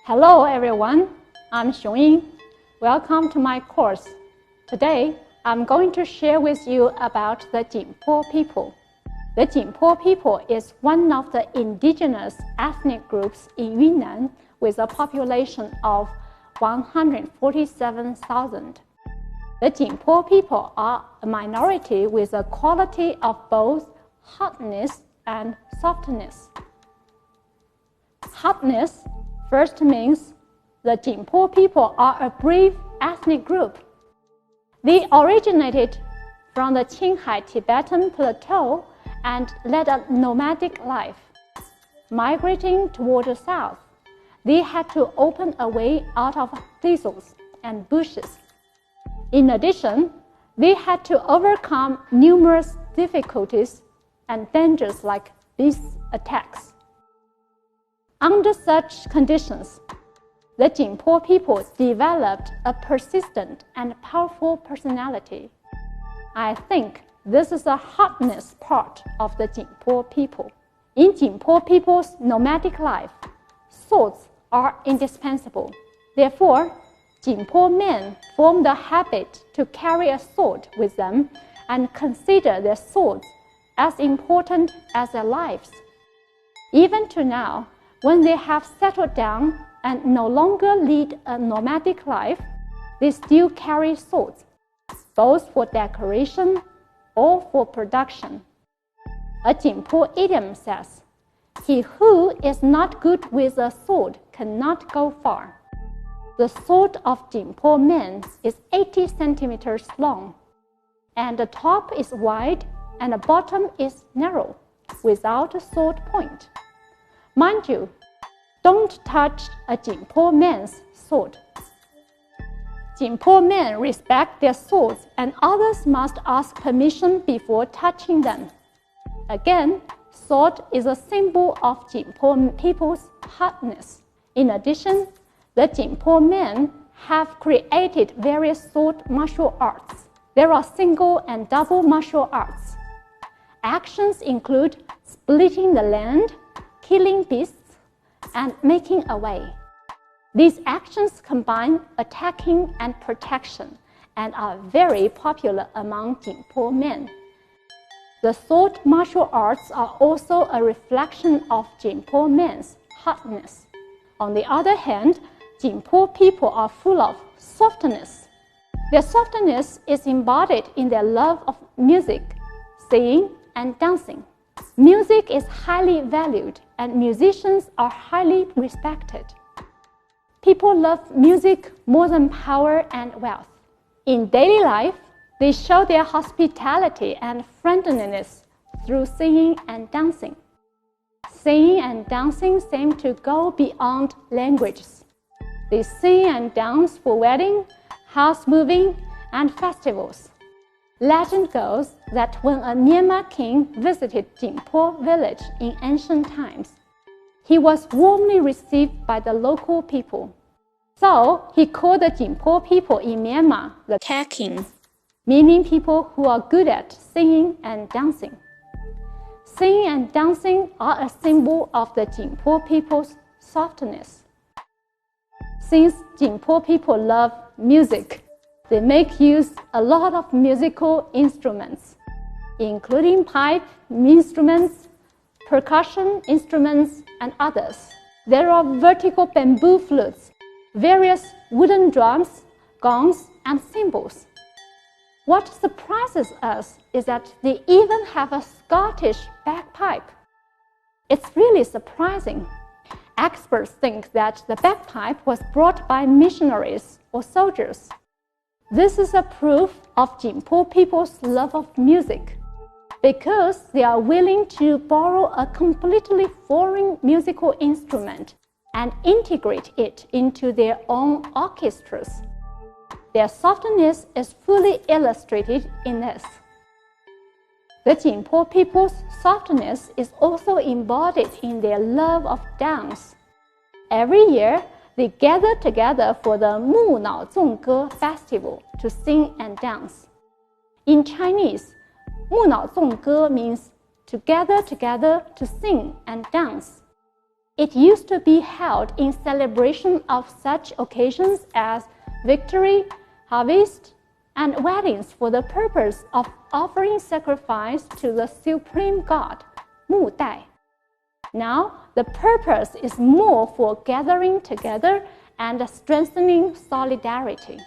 Hello everyone, I'm Xiong-Ying. Welcome to my course. Today, I'm going to share with you about the Jingpo people. The Jingpo people is one of the indigenous ethnic groups in Yunnan with a population of 147,000. The Jingpo people are a minority with a quality of both hardness and softness. Hardness first means the Jingpo people are a brave ethnic group. They originated from the Qinghai Tibetan Plateau and led a nomadic life. Migrating toward the south, they had to open a way out of thistles and bushes. In addition, they had to overcome numerous difficulties and dangers like beast attacks. Under such conditions, the Jingpo people developed a persistent and powerful personality. I think this is the hardness part of the Jingpo people. In Jingpo people's nomadic life, swords are indispensable. Therefore, Jingpo men form the habit to carry a sword with them and consider their swords as important as their lives. Even to now, when they have settled down and no longer lead a nomadic life, they still carry swords, both for decoration or for production. A Jingpo idiom says, "He who is not good with a sword cannot go far." The sword of Jingpo men is 80 centimeters long, and the top is wide and the bottom is narrow, without a sword point. Mind you, don't touch a Jingpo man's sword. Jingpo men respect their swords and others must ask permission before touching them. Again, sword is a symbol of Jingpo people's hardness. In addition, the Jingpo men have created various sword martial arts. There are single and double martial arts. Actions include splitting the land, killing beasts, and making a way. These actions combine attacking and protection and are very popular among Jingpo men. The sword martial arts are also a reflection of Jingpo men's hardness. On the other hand, Jingpo people are full of softness. Their softness is embodied in their love of music, singing, and dancing. Music is highly valued and musicians are highly respected. People love music more than power and wealth. In daily life, they show their hospitality and friendliness through singing and dancing. Singing and dancing seem to go beyond languages. They sing and dance for wedding, house moving, and festivals. Legend goes that when a Myanmar king visited Jingpo village in ancient times, he was warmly received by the local people. So he called the Jingpo people in Myanmar the Cat King, meaning people who are good at singing and dancing. Singing and dancing are a symbol of the Jingpo people's softness. Since Jingpo people love music, they make use a lot of musical instruments, including pipe instruments, percussion instruments, and others. There are vertical bamboo flutes, various wooden drums, gongs, and cymbals. What surprises us is that they even have a Scottish bagpipe. It's really surprising. Experts think that the bagpipe was brought by missionaries or soldiers. This is a proof of Jingpo people's love of music, because they are willing to borrow a completely foreign musical instrument and integrate it into their own orchestras. Their softness is fully illustrated in this. The Jingpo people's softness is also embodied in their love of dance. Every year, they gather together for the Mu Nao Zong Ge festival to sing and dance. In Chinese, Mu Nao Zong Ge means to gather together to sing and dance. It used to be held in celebration of such occasions as victory, harvest, and weddings for the purpose of offering sacrifice to the supreme god, Mu Dai. Now, the purpose is more for gathering together and strengthening solidarity.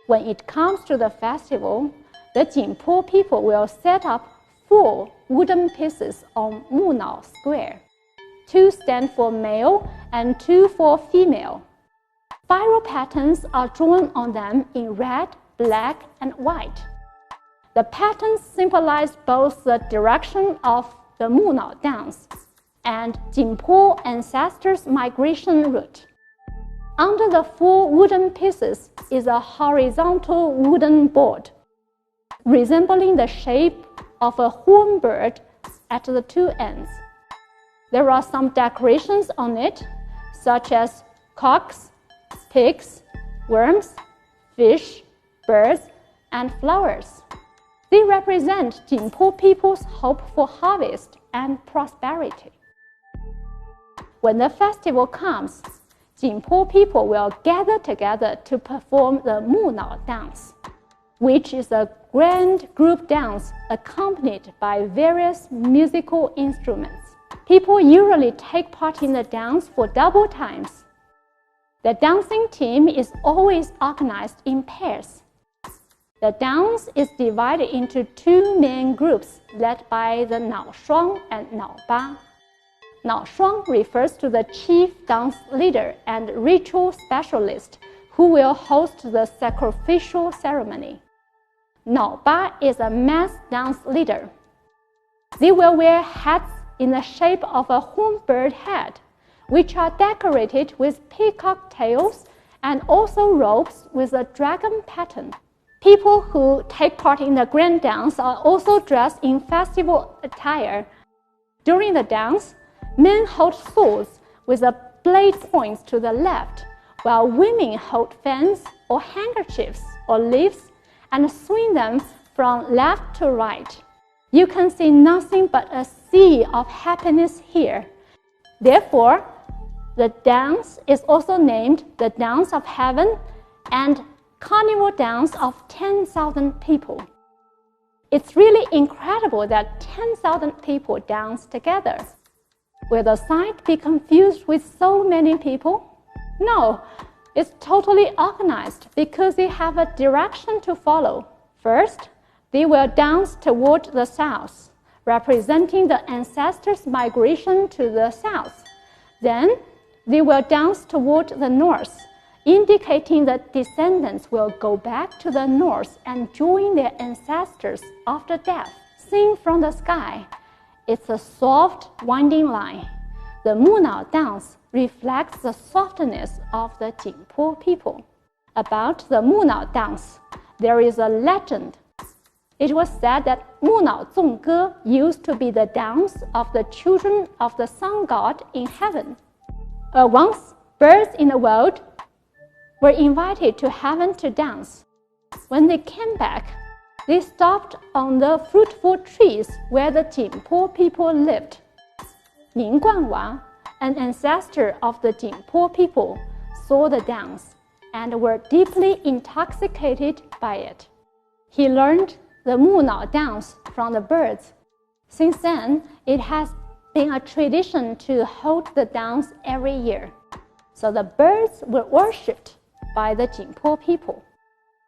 When it comes to the festival, the Jingpo people will set up 4 wooden pieces on Munao Square. 2 stand for male and 2 for female. Spiral patterns are drawn on them in red, black, and white. The patterns symbolize both the direction of the Munao dance and Jingpo ancestors' migration route. Under the 4 wooden pieces is a horizontal wooden board, resembling the shape of a horned bird at the 2 ends. There are some decorations on it, such as cocks, pigs, worms, fish, birds, and flowers. They represent Jingpo people's hope for harvest and prosperity. When the festival comes, Jingpo people will gather together to perform the Munao dance, which is a grand group dance accompanied by various musical instruments. People usually take part in the dance for double times. The dancing team is always organized in pairs. The dance is divided into 2 main groups led by the Nao Shuang and Nao Ba. Nao Shuang refers to the chief dance leader and ritual specialist who will host the sacrificial ceremony. Nao Ba is a mass dance leader. They will wear hats in the shape of a horned bird head, which are decorated with peacock tails and also robes with a dragon pattern. People who take part in the grand dance are also dressed in festival attire. During the dance, men hold swords with the blade points to the left, while women hold fans or handkerchiefs or leaves and swing them from left to right. You can see nothing but a sea of happiness here. Therefore, the dance is also named the Dance of Heaven and Carnival Dance of 10,000 people. It's really incredible that 10,000 people dance together. Will the sight be confused with so many people? No, it's totally organized because they have a direction to follow. First, they will dance toward the south, representing the ancestors' migration to the south. Then, they will dance toward the north, indicating that descendants will go back to the north and join their ancestors after death. Seen from the sky, it's a soft, winding line. The Munao dance reflects the softness of the Jingpo people. About the Munao dance, there is a legend. It was said that Munao Zongge used to be the dance of the children of the sun god in heaven. Once, birds in the world were invited to heaven to dance. When they came back, they stopped on the fruitful trees where the Jingpo people lived. Ning Guanwang, an ancestor of the Jingpo people, saw the dance and were deeply intoxicated by it. He learned the Munao dance from the birds. Since then, it has been a tradition to hold the dance every year. So the birds were worshipped by the Jingpo people.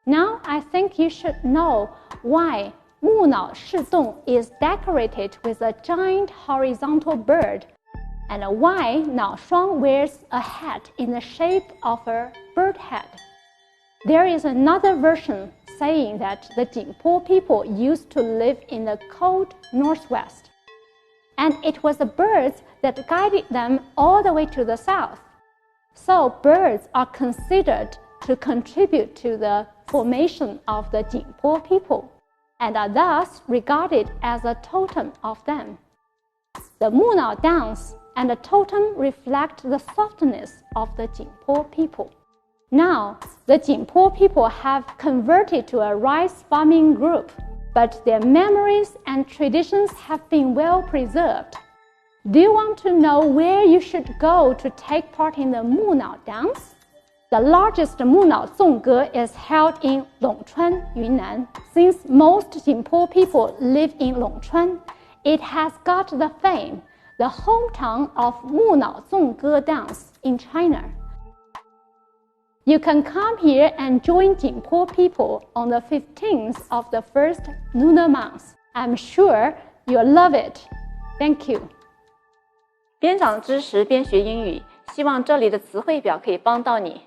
Now I think you should know why Munao Shidong is decorated with a giant horizontal bird and why Nao Shuang wears a hat in the shape of a bird head. There is another version saying that the Jingpo people used to live in the cold northwest, and it was the birds that guided them all the way to the south. So birds are considered to contribute to the formation of the Jingpo people and are thus regarded as a totem of them. The Munao dance and the totem reflect the softness of the Jingpo people. Now, the Jingpo people have converted to a rice farming group, but their memories and traditions have been well preserved. Do you want to know where you should go to take part in the Munao dance? The largest Munao Zongge is held in Longchuan, Yunnan. Since most Jingpo people live in Longchuan, it has got the fame, the hometown of Munao Zongge dance in China. You can come here and join Jingpo people on the 15th of the first lunar month. I'm sure you'll love it. Thank you. 边长知识边学英语，希望这里的词汇表可以帮到你。